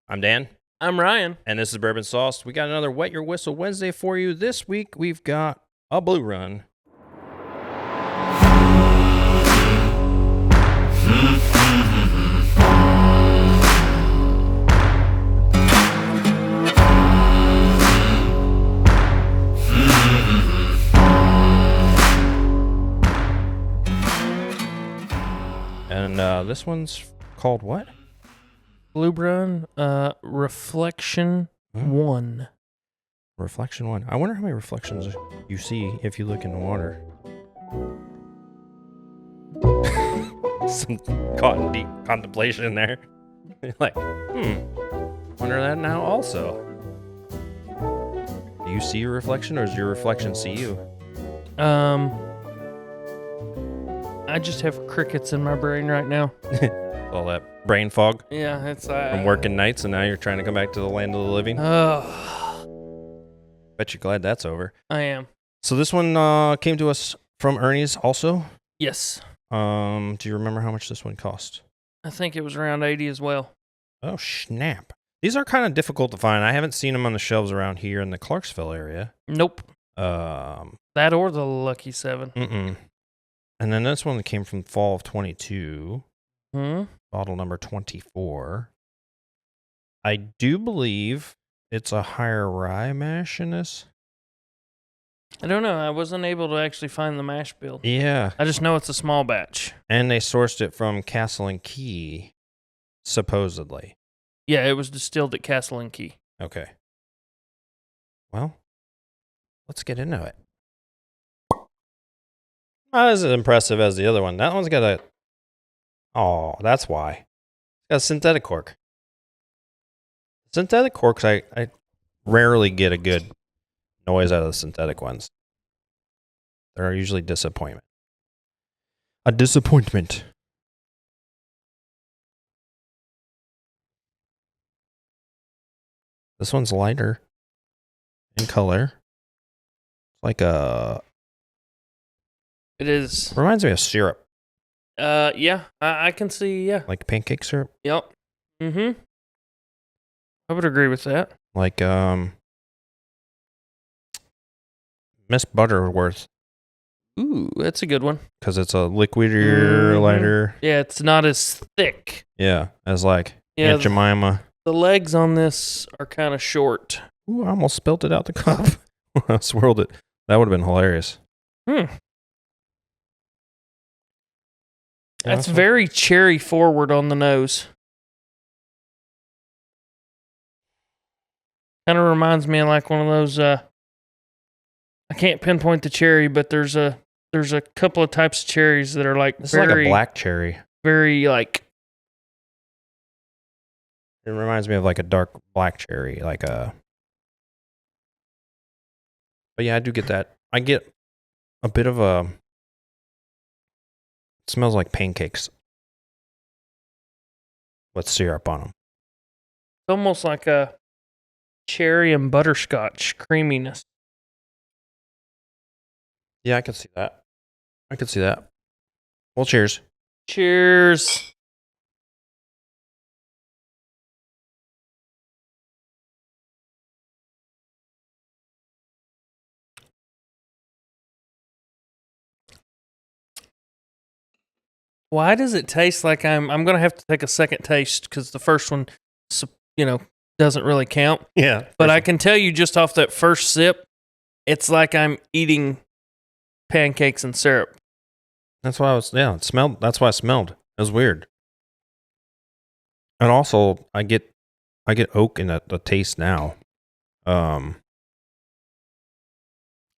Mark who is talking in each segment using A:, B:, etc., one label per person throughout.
A: I'm Dan.
B: I'm Ryan.
A: And this is Bourbon Sauced. We got another Wet Your Whistle Wednesday for you. This week, we've got a blue run. And this one's called what?
B: Blue Run, Reflection 1.
A: Reflection 1. I wonder how many reflections you see if you look in the water. Some caught in deep contemplation there. You're like, wonder that now also. Do you see your reflection or does your reflection see you?
B: I just have crickets in my brain right now.
A: All that brain fog
B: Yeah, it's
A: from working nights and now you're trying to come back to the land of the living. Bet you're glad that's over.
B: I am.
A: So this one came to us from Ernie's also.
B: Yes.
A: Do you remember how much this one cost?
B: I think it was around 80 as well.
A: Oh, snap. These are kind of difficult to find. I haven't seen them on the shelves around here in the Clarksville area.
B: Nope. That or the Lucky 7.
A: And then this one that came from fall of 22. Bottle number 24. I do believe it's a higher rye mash in this.
B: I don't know. I wasn't able to actually find the mash bill.
A: Yeah.
B: I just know it's a small batch.
A: And they sourced it from Castle and Key, supposedly.
B: Yeah, it was distilled at Castle and Key.
A: Okay. Well, let's get into it. Not as impressive as the other one. That one's got a... Oh, that's why. It's got a synthetic cork. Synthetic corks, I rarely get a good noise out of the synthetic ones. They're usually disappointment. A disappointment. This one's lighter in color. Like a...
B: It is.
A: Reminds me of syrup.
B: Yeah, I can see, yeah.
A: Like pancake syrup.
B: Yep. I would agree with that.
A: Like, Miss Butterworth.
B: Ooh, that's a good one.
A: Because it's a liquidier, lighter.
B: Yeah, it's not as thick.
A: Yeah, as like Aunt Jemima.
B: The legs on this are kind of short.
A: Ooh, I almost spilt it out the cup. I swirled it. That would have been hilarious.
B: That's very cherry forward on the nose. Kind of reminds me of like one of those, I can't pinpoint the cherry, but there's a couple of types of cherries that are like
A: It's like a black cherry.
B: Very like...
A: It reminds me of like a dark black cherry, like a... But yeah, I do get that. I get a bit of a... It smells like pancakes with syrup on them.
B: It's almost like a cherry and butterscotch creaminess.
A: Yeah, I can see that. I can see that. Well, cheers.
B: Cheers. Why does it taste like I'm going to have to take a second taste because the first one, doesn't really count.
A: Yeah.
B: But I can tell you just off that first sip, it's like I'm eating pancakes and syrup.
A: That's why it smelled. That's why I smelled. It was weird. And also, I get oak in the taste now. And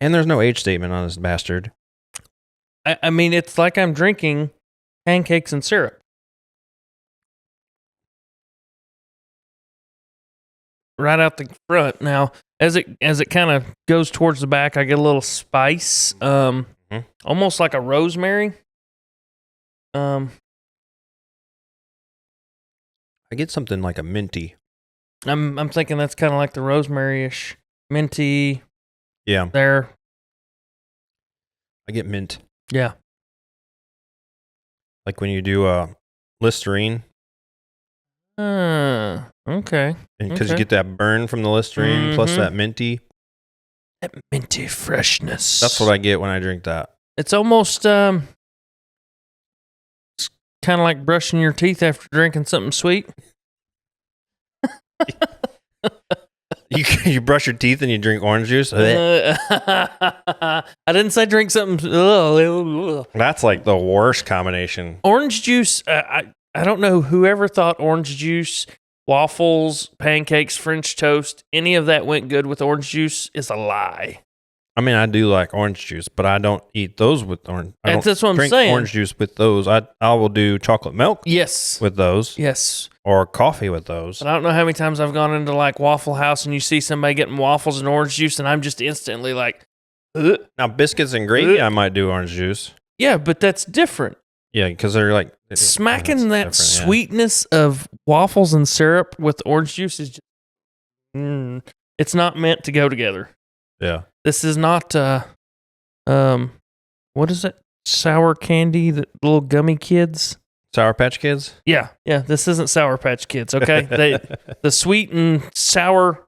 A: there's no age statement on this bastard.
B: I mean, it's like I'm drinking pancakes and syrup. Right out the front. Now, as it kind of goes towards the back, I get a little spice, almost like a rosemary.
A: I get something like a minty.
B: I'm thinking that's kind of like the rosemary-ish, minty.
A: Yeah.
B: There.
A: I get mint.
B: Yeah.
A: Like when you do Listerine.
B: Okay. Okay.
A: Because you get that burn from the Listerine plus that minty.
B: That minty freshness.
A: That's what I get when I drink that.
B: It's almost it's kind of like brushing your teeth after drinking something sweet.
A: You brush your teeth and you drink orange juice?
B: I didn't say drink something.
A: That's like the worst combination.
B: Orange juice, I don't know whoever thought orange juice, waffles, pancakes, French toast, any of that went good with orange juice is a lie.
A: I mean, I do like orange juice, but I don't eat those with orange.
B: That's what I'm
A: drink
B: saying.
A: Orange juice with those. I will do chocolate milk.
B: Yes.
A: With those.
B: Yes.
A: Or coffee with those.
B: But I don't know how many times I've gone into like Waffle House and you see somebody getting waffles and orange juice, and I'm just instantly like, ugh.
A: Now biscuits and gravy, I might do orange juice.
B: Yeah, but that's different.
A: Yeah, because they're like
B: smacking that sweetness of waffles and syrup with orange juice is just, it's not meant to go together.
A: Yeah.
B: This is not what is it? Sour candy, the little gummy kids.
A: Sour Patch Kids?
B: Yeah. This isn't Sour Patch Kids, okay? The sweet and sour,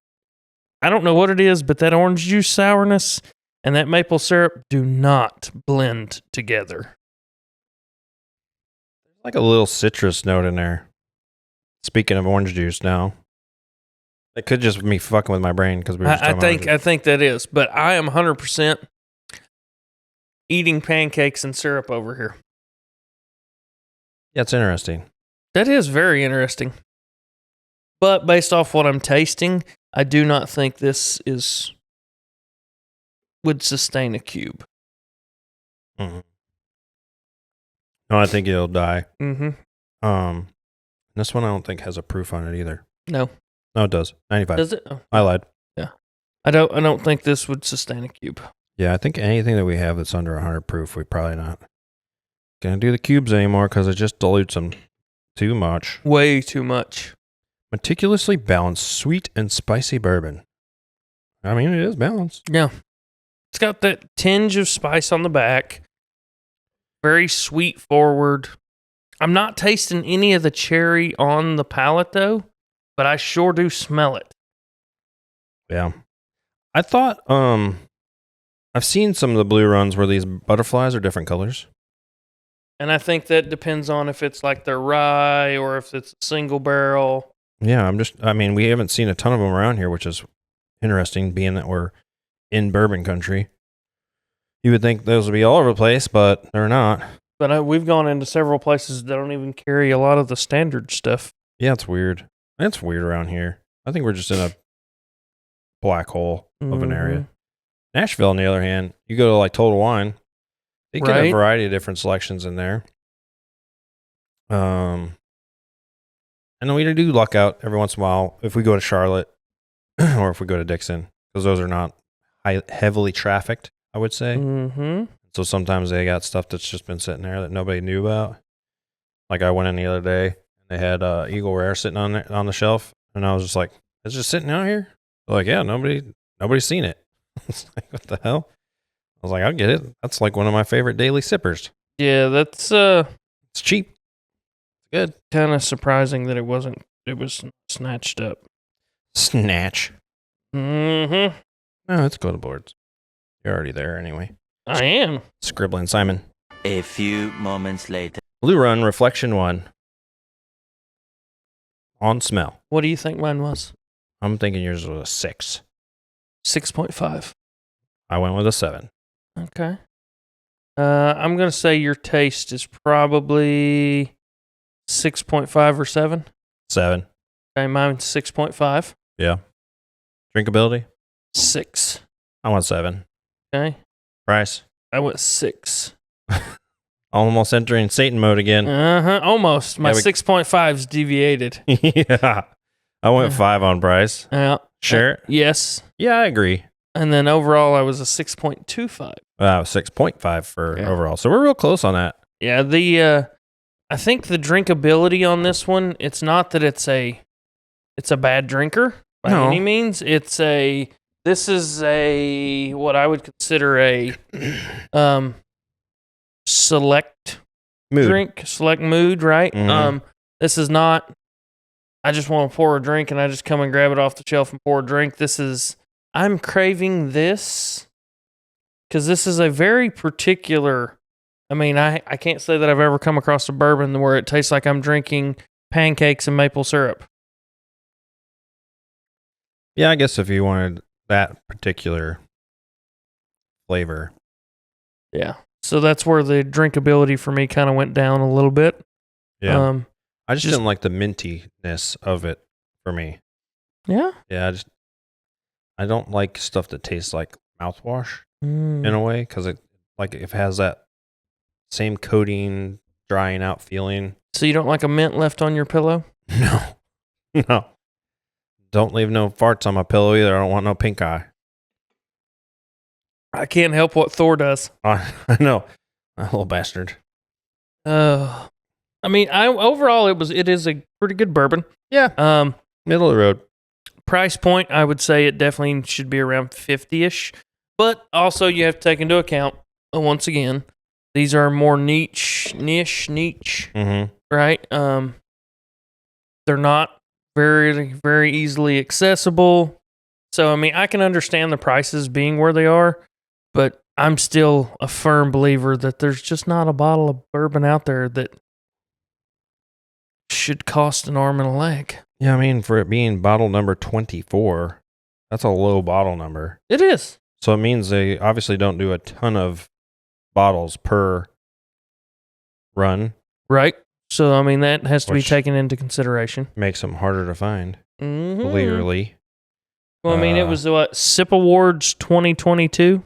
B: I don't know what it is, but that orange juice sourness and that maple syrup do not blend together.
A: Like a little citrus note in there. Speaking of orange juice now. It could just be me fucking with my brain because we were just talking about
B: I think that is, but I am 100% eating pancakes and syrup over here.
A: Yeah, it's interesting.
B: That is very interesting. But based off what I'm tasting, I do not think this would sustain a cube.
A: Mm-hmm. No, I think it'll die.
B: Mm-hmm.
A: This one I don't think has a proof on it either.
B: No,
A: it does. 95.
B: Does it? Oh.
A: I lied.
B: Yeah. I don't think this would sustain a cube.
A: Yeah, I think anything that we have that's under 100 proof, we probably not gonna do the cubes anymore because it just dilutes them too much.
B: Way too much.
A: Meticulously balanced sweet and spicy bourbon. I mean, it is balanced.
B: Yeah. It's got that tinge of spice on the back. Very sweet forward. I'm not tasting any of the cherry on the palate though, but I sure do smell it.
A: Yeah. I thought I've seen some of the blue runs where these butterflies are different colors.
B: And I think that depends on if it's like their rye or if it's a single barrel.
A: Yeah, we haven't seen a ton of them around here, which is interesting being that we're in bourbon country. You would think those would be all over the place, but they're not.
B: But we've gone into several places that don't even carry a lot of the standard stuff.
A: Yeah, it's weird. It's weird around here. I think we're just in a black hole of an area. Nashville, on the other hand, you go to like Total Wine, they get a variety of different selections in there. And then we do luck out every once in a while if we go to Charlotte or if we go to Dixon, because those are not heavily trafficked, I would say.
B: Mm-hmm.
A: So sometimes they got stuff that's just been sitting there that nobody knew about. Like I went in the other day, they had Eagle Rare sitting on the shelf, and I was just like, "It's just sitting out here." They're like, yeah, nobody's seen it. It's like, what the hell? I was like, I get it. That's like one of my favorite daily sippers.
B: Yeah, that's
A: it's cheap. It's good.
B: Kind of surprising that it was snatched up.
A: Snatch.
B: Mm-hmm.
A: No, it's go to boards. You're already there anyway.
B: I am.
A: Scribbling Simon.
C: A few moments later.
A: Blue Run Reflection 1. On smell.
B: What do you think mine was?
A: I'm thinking yours was a 6.
B: 6.5.
A: I went with a 7.
B: Okay. I'm going to say your taste is probably 6.5 or 7.
A: 7.
B: Okay, mine's 6.5.
A: Yeah. Drinkability?
B: 6.
A: I want 7.
B: Okay.
A: Price?
B: I went 6.
A: Almost entering Satan mode again.
B: Almost. My 6.5's deviated.
A: Yeah. I went 5 on price.
B: Yeah.
A: Sure.
B: Yes.
A: Yeah, I agree.
B: And then overall, I was a 6.25.
A: Wow, 6.5 for overall. So we're real close on that.
B: Yeah. I think the drinkability on this one, it's not that it's a bad drinker by any means. This is what I would consider a select
A: mood.
B: drink, select mood, right?
A: Mm-hmm.
B: This is not I just want to pour a drink and I just come and grab it off the shelf and pour a drink. I'm craving this because this is a very particular, I can't say that I've ever come across a bourbon where it tastes like I'm drinking pancakes and maple syrup.
A: Yeah, I guess if you wanted that particular flavor.
B: Yeah. So that's where the drinkability for me kind of went down a little bit.
A: Yeah. I just didn't like the mintiness of it for me.
B: Yeah?
A: Yeah, I don't like stuff that tastes like mouthwash in a way because it has that same coating, drying out feeling.
B: So you don't like a mint left on your pillow?
A: No. Don't leave no farts on my pillow either. I don't want no pink eye.
B: I can't help what Thor does.
A: I know. A little bastard.
B: Overall it is a pretty good bourbon.
A: Yeah. Middle of the road.
B: Price point, I would say it definitely should be around 50-ish. But also you have to take into account, once again, these are more niche,
A: Mm-hmm.
B: right? They're not very, very easily accessible. So, I can understand the prices being where they are, but I'm still a firm believer that there's just not a bottle of bourbon out there that should cost an arm and a leg.
A: Yeah, for it being bottle number 24, that's a low bottle number.
B: It is.
A: So it means they obviously don't do a ton of bottles per run.
B: Right. So, that has to be taken into consideration.
A: Makes them harder to find,
B: Mm-hmm.
A: clearly.
B: Well, it was what, SIP Awards 2022?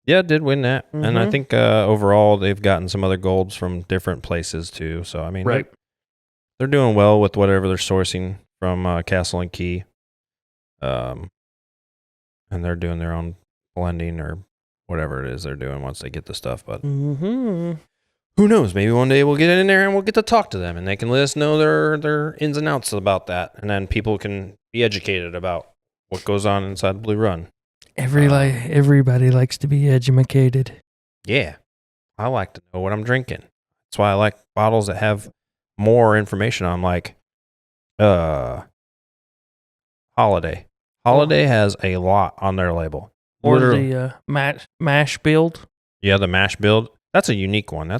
A: Yeah, it did win that.
B: Mm-hmm.
A: And I think overall they've gotten some other golds from different places too. So,
B: right.
A: They're doing well with whatever they're sourcing from Castle and Key. And they're doing their own blending or whatever it is they're doing once they get the stuff. But
B: mm-hmm.
A: Who knows? Maybe one day we'll get in there and we'll get to talk to them and they can let us know their ins and outs about that. And then people can be educated about what goes on inside Blue Run.
B: Everybody likes to be educated.
A: Yeah. I like to know what I'm drinking. That's why I like bottles that have more information on, like Holiday. Holiday has a lot on their label.
B: Or the mash build.
A: Yeah, the mash build. That's a unique one.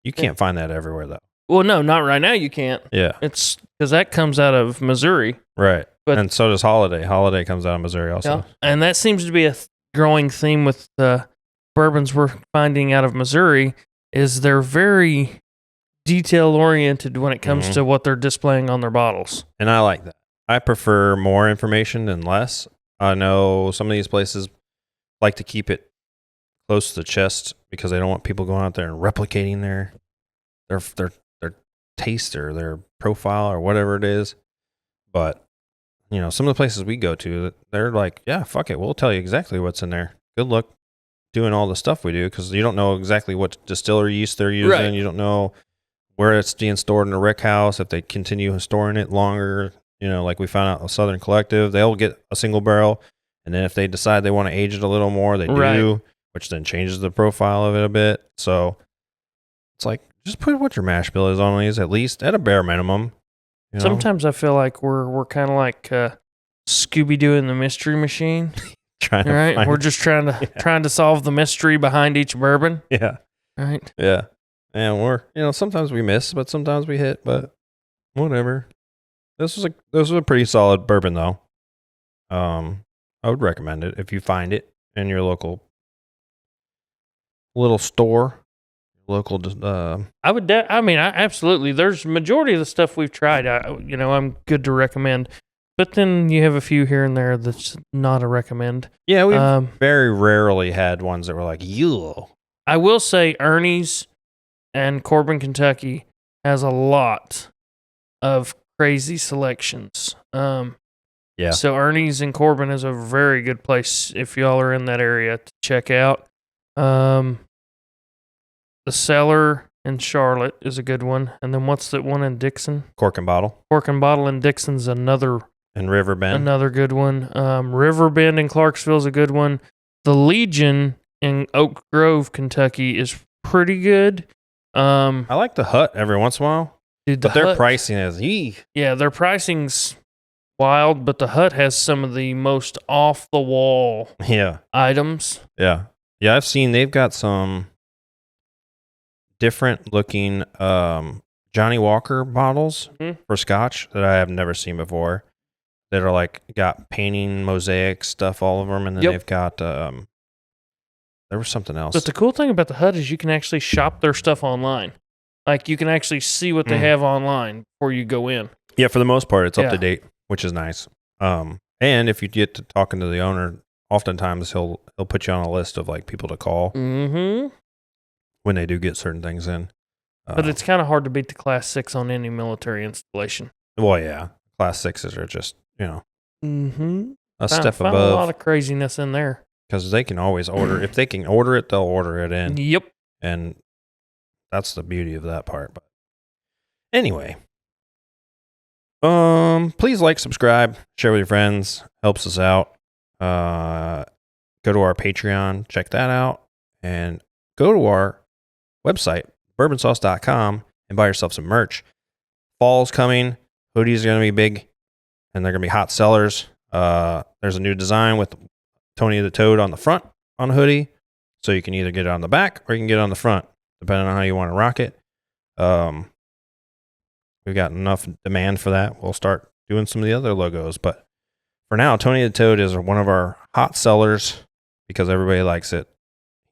A: You can't find that everywhere, though.
B: Well, no, not right now. You can't.
A: Yeah.
B: It's because that comes out of Missouri.
A: Right.
B: But,
A: and so does Holiday. Holiday comes out of Missouri also.
B: Yeah. And that seems to be a growing theme with the bourbons we're finding out of Missouri is they're very detail-oriented when it comes to what they're displaying on their bottles.
A: And I like that. I prefer more information than less. I know some of these places like to keep it close to the chest because they don't want people going out there and replicating their taste or their profile or whatever it is. But some of the places we go to, they're like, yeah, fuck it, we'll tell you exactly what's in there. Good luck doing all the stuff we do because you don't know exactly what distillery yeast they're using. Right. You don't know where it's being stored in a rick house. If they continue storing it longer, like we found out with Southern Collective, they'll get a single barrel, and then if they decide they want to age it a little more, they do, which then changes the profile of it a bit. So it's like, just put what your mash bill is on these, at least at a bare minimum.
B: Sometimes I feel like we're kind of like Scooby-Doo in the Mystery Machine. We're just trying to solve the mystery behind each bourbon.
A: Yeah.
B: Right.
A: Yeah. And we're sometimes we miss, but sometimes we hit. But whatever. This was a pretty solid bourbon though. I would recommend it if you find it in your local little store. Local,
B: I would. I absolutely. There's majority of the stuff we've tried. I'm good to recommend, but then you have a few here and there that's not a recommend.
A: Yeah, we've very rarely had ones that were like, "You."
B: I will say, Ernie's and Corbin, Kentucky, has a lot of crazy selections.
A: Yeah.
B: So Ernie's and Corbin is a very good place if y'all are in that area to check out. The Cellar in Charlotte is a good one. And then what's that one in Dixon?
A: Cork and Bottle.
B: Cork and Bottle in Dixon's another.
A: And Riverbend.
B: Another good one. Riverbend in Clarksville's a good one. The Legion in Oak Grove, Kentucky is pretty good.
A: I like the Hut every once in a while.
B: Dude,
A: but their pricing is
B: their pricing's wild, but the Hut has some of the most off the wall items.
A: Yeah. Yeah, I've seen they've got some different looking Johnny Walker bottles for scotch that I have never seen before. That are like got painting, mosaic stuff all over them, and then they've got there was something else.
B: But the cool thing about the Hut is you can actually shop their stuff online. Like you can actually see what they have online before you go in.
A: Yeah, for the most part, it's up to date, which is nice. And if you get to talking to the owner, oftentimes he'll put you on a list of like people to call when they do get certain things in.
B: But it's kind of hard to beat the Class 6 on any military installation.
A: Well, yeah, Class 6s are just a step above.
B: A lot of craziness in there
A: because they can always order. If they can order it, they'll order it in.
B: Yep,
A: and that's the beauty of that part. But anyway. Please like, subscribe, share with your friends. Helps us out. Go to our Patreon, check that out, and go to our website, bourbonsauced.com, and buy yourself some merch. Fall's coming. Hoodies are going to be big, and they're going to be hot sellers. There's a new design with Tony the Toad on the front on the hoodie, so you can either get it on the back or you can get it on the front, depending on how you want to rock it. We've got enough demand for that. We'll start doing some of the other logos. But for now, Tony the Toad is one of our hot sellers because everybody likes it.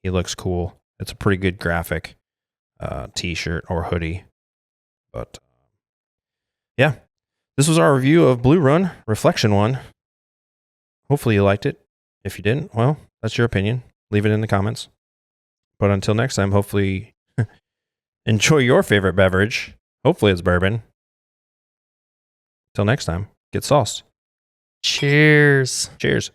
A: He looks cool. It's a pretty good graphic t-shirt or hoodie. But yeah, this was our review of Blue Run Reflection 1. Hopefully you liked it. If you didn't, well, that's your opinion. Leave it in the comments. But until next time, hopefully enjoy your favorite beverage. Hopefully it's bourbon. Till next time, get sauced.
B: Cheers.
A: Cheers.